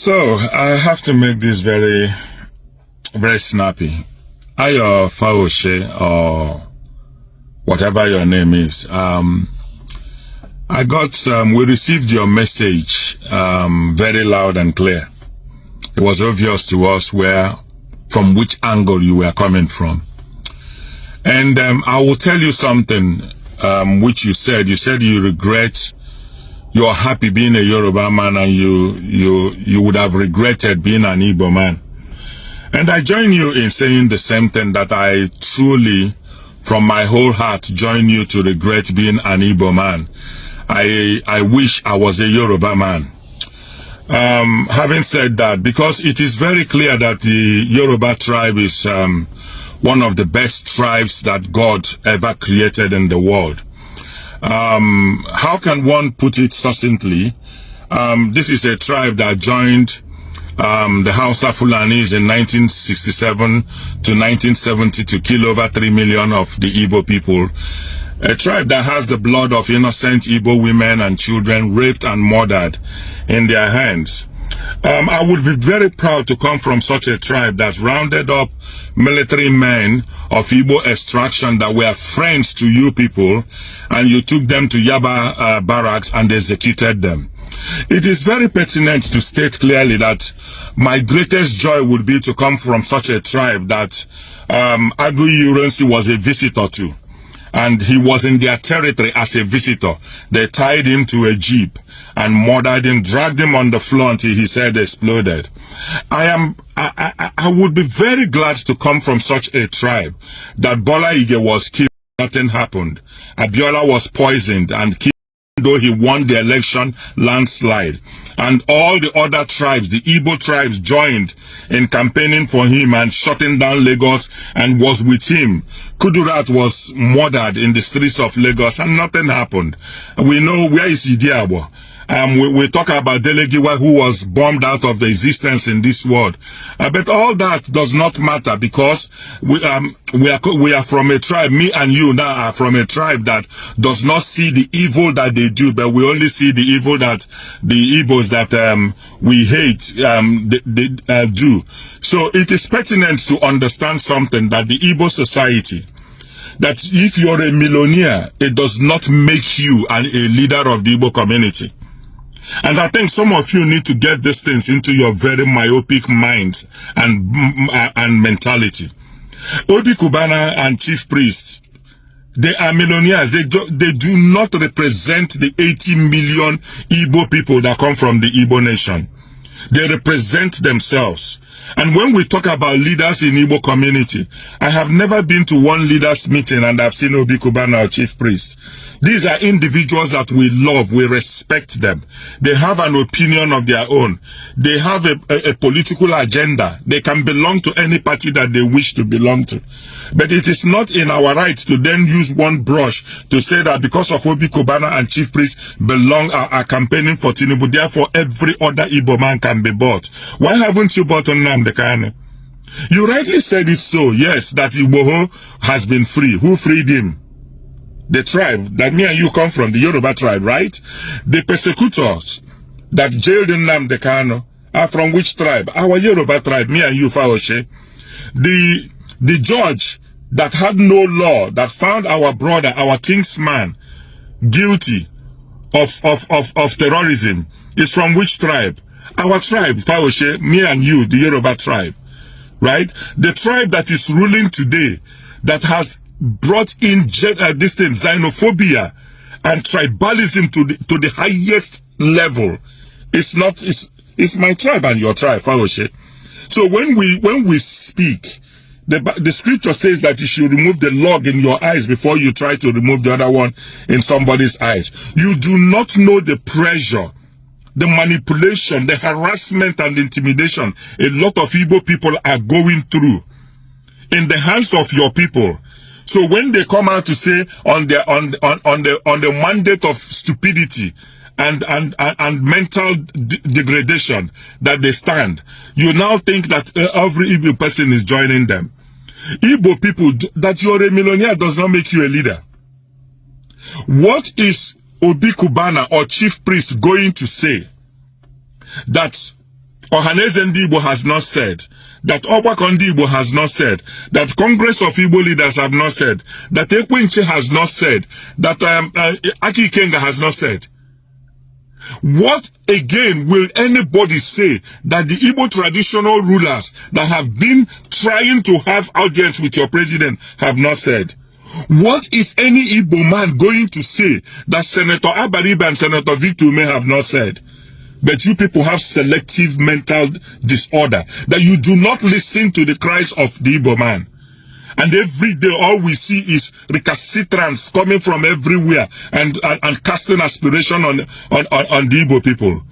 So I have to make this very, very snappy. Isaac Fayose, or whatever your name is. We received your message very loud and clear. It was obvious to us from which angle you were coming from. And I will tell you something which you said. You said you regret, you're happy being a Yoruba man, and you would have regretted being an Igbo man. And I join you in saying the same thing, that I truly, from my whole heart, join you to regret being an Igbo man. I wish I was a Yoruba man. Having said that, because it is very clear that the Yoruba tribe is one of the best tribes that God ever created in the world. How can one put it succinctly? This is a tribe that joined the Hausa Fulanis in 1967 to 1970 to kill over 3 million of the Igbo people. A tribe that has the blood of innocent Igbo women and children raped and murdered in their hands. I would be very proud to come from such a tribe that rounded up military men of Igbo extraction that were friends to you people, and you took them to Yaba barracks and executed them. It is very pertinent to state clearly that my greatest joy would be to come from such a tribe that Agui Urensi was a visitor to. And he was in their territory as a visitor. They tied him to a jeep and murdered him, dragged him on the floor until his head exploded. I would be very glad to come from such a tribe that Bola Ige was killed, nothing happened. Abiola was poisoned and killed, though he won the election landslide. And all the other tribes, the Igbo tribes, joined in campaigning for him and shutting down Lagos and was with him. Kudurat was murdered in the streets of Lagos and nothing happened. We know where is Idiabo. We talk about Delegiwa, who was bombed out of existence in this world. But all that does not matter, because we are from a tribe, me and you now are from a tribe that does not see the evil that they do, but we only see the evil that the Igbos that we hate they do. So it is pertinent to understand something, that the Igbo society, that if you're a millionaire, it does not make you a leader of the Igbo community. And I think some of you need to get these things into your very myopic minds and mentality. Obi Kubana and Chief Priests, they are millionaires. They do not represent the 80 million Igbo people that come from the Igbo nation. They represent themselves. And when we talk about leaders in Igbo community, I have never been to one leaders meeting and I've seen Obi Kubana or Chief Priest. These are individuals that we love, we respect them. They have an opinion of their own. They have a political agenda. They can belong to any party that they wish to belong to. But it is not in our rights to then use one brush to say that because of Obi Kubana and Chief Priest are campaigning for Tinubu, therefore every other Igbo man can be bought. Why haven't you bought Nnamdi Kanu? You rightly said it so, yes, that Igbo has been free. Who freed him? The tribe that me and you come from, the Yoruba tribe, right? The persecutors that jailed Nnamdi Kanu are from which tribe? Our Yoruba tribe, me and you, Fayose. The judge that had no law, that found our brother, our kinsman, guilty of terrorism, is from which tribe? Our tribe, Fayose, me and you, the Yoruba tribe, right? The tribe that is ruling today, that has brought in xenophobia and tribalism to the highest level. It's my tribe and your tribe, Fayose. So when we speak, the scripture says that you should remove the log in your eyes before you try to remove the other one in somebody's eyes. You do not know the pressure, the manipulation, the harassment and intimidation a lot of Igbo people are going through in the hands of your people. So when they come out to say on the mandate of stupidity and mental degradation that they stand, you now think that every Igbo person is joining them. Igbo people, that you're a millionaire does not make you a leader. What is Obi Kubana or Chief Priest going to say that Ohaneze Ndi Igbo has not said, that Ogbako Ndi Igbo has not said, that Congress of Igbo leaders have not said, that Ekwenche has not said, that Aki Ikenga has not said. What again will anybody say that the Igbo traditional rulers that have been trying to have audience with your president have not said? What is any Igbo man going to say that Senator Abariba and Senator Victor may have not said? But you people have selective mental disorder, that you do not listen to the cries of the Igbo man. And every day all we see is recalcitrance coming from everywhere and casting aspiration on the Igbo people.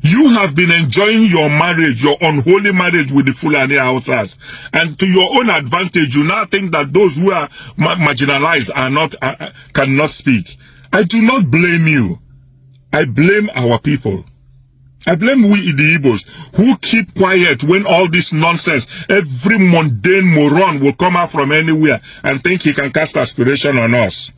You have been enjoying your marriage, your unholy marriage with the Fulani Hausas, and to your own advantage, you now think that those who are marginalized are not cannot speak. I do not blame you. I blame our people. I blame we the Igbos who keep quiet when all this nonsense, every mundane moron will come out from anywhere and think he can cast aspiration on us.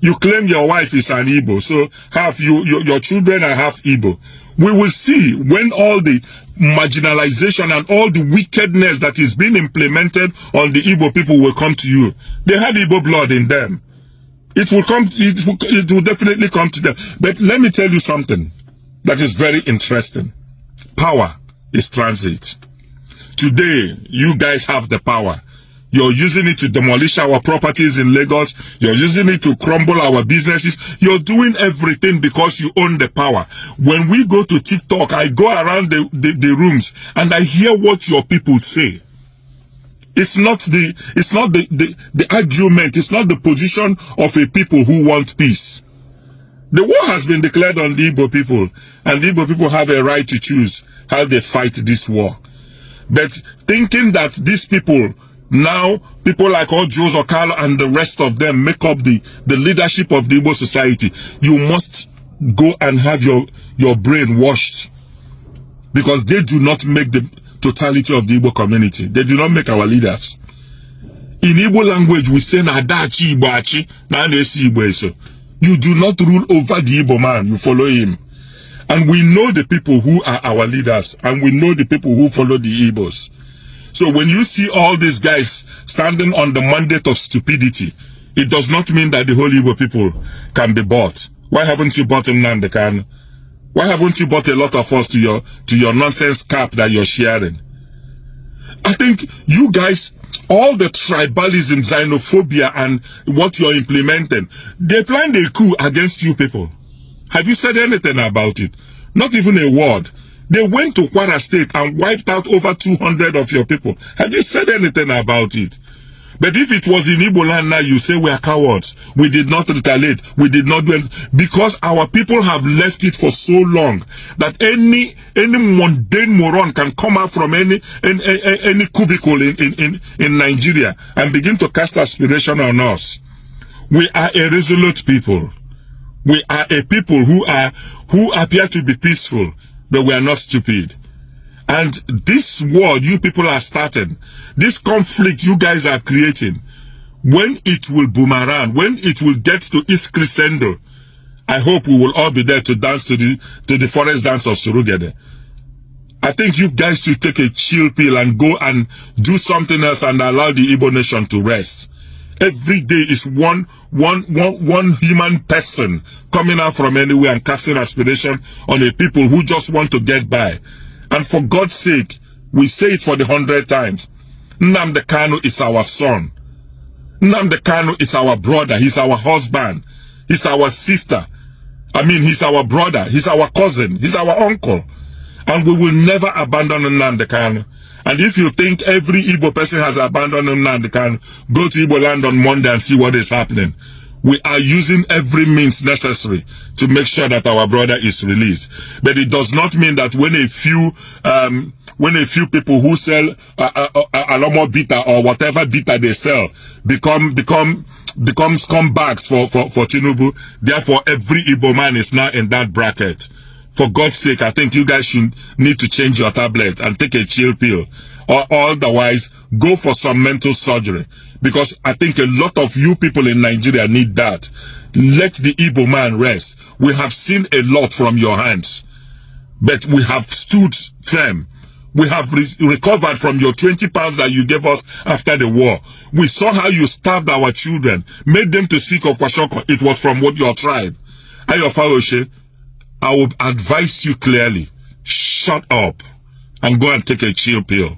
You claim your wife is an Igbo, so half your children are half Igbo. We will see when all the marginalization and all the wickedness that is being implemented on the Igbo people will come to you. They have Igbo blood in them. It will definitely come to them. But let me tell you something that is very interesting. Power is transit. Today, you guys have the power. You're using it to demolish our properties in Lagos. You're using it to crumble our businesses. You're doing everything because you own the power. When we go to TikTok, I go around the rooms and I hear what your people say. It's not the argument. It's not the position of a people who want peace. The war has been declared on the Igbo people, and the Igbo people have a right to choose how they fight this war. But thinking that these people, now, people like Ojo Okalo and the rest of them make up the leadership of the Igbo society, you must go and have your brain washed. Because they do not make the totality of the Igbo community. They do not make our leaders. In Igbo language, we say, Nadachi Igbo Achi, Nanesi Igbo Eso. You do not rule over the Igbo man, you follow him. And we know the people who are our leaders, and we know the people who follow the Igbos. So when you see all these guys standing on the mandate of stupidity, it does not mean that the whole Igbo people can be bought. Why haven't you bought Nnamdi Kanu? Why haven't you bought a lot of us to your nonsense cap that you're sharing? I think you guys, all the tribalism, xenophobia, and what you're implementing, they planned a coup against you people. Have you said anything about it? Not even a word. They went to Kwara State and wiped out over 200 of your people. Have you said anything about it? But if it was in Igbo land now, you say we are cowards. We did not retaliate. We did not do it. Because our people have left it for so long that any mundane moron can come out from any cubicle in Nigeria and begin to cast aspiration on us. We are a resolute people. We are a people who appear to be peaceful, but we are not stupid. And this war you people are starting, this conflict you guys are creating, when it will boomerang, when it will get to its crescendo, I hope we will all be there to dance to the forest dance of Surugede. I think you guys should take a chill pill and go and do something else and allow the Igbo nation to rest. Every day is one human person coming out from anywhere and casting aspiration on a people who just want to get by. And for God's sake, we say it for the 100th times. Nnamdi Kanu is our son. Nnamdi Kanu is our brother. He's our husband. He's our sister. I mean, he's our brother. He's our cousin. He's our uncle. And we will never abandon Nnamdi Kanu. And if you think every Igbo person has abandoned Nnamdi Kanu, go to Igbo land on Monday and see what is happening. We are using every means necessary to make sure that our brother is released. But it does not mean that when a few people who sell Alomo Bita or whatever Bita they sell become scumbags for Tinubu, therefore every Igbo man is now in that bracket. For God's sake, I think you guys should need to change your tablet and take a chill pill. Or otherwise, go for some mental surgery. Because I think a lot of you people in Nigeria need that. Let the Igbo man rest. We have seen a lot from your hands. But we have stood firm. We have recovered from your 20 pounds that you gave us after the war. We saw how you starved our children, made them to seek of Kwashoko. It was from what your tribe. Isaac Fayose, I would advise you clearly, shut up and go and take a chill pill.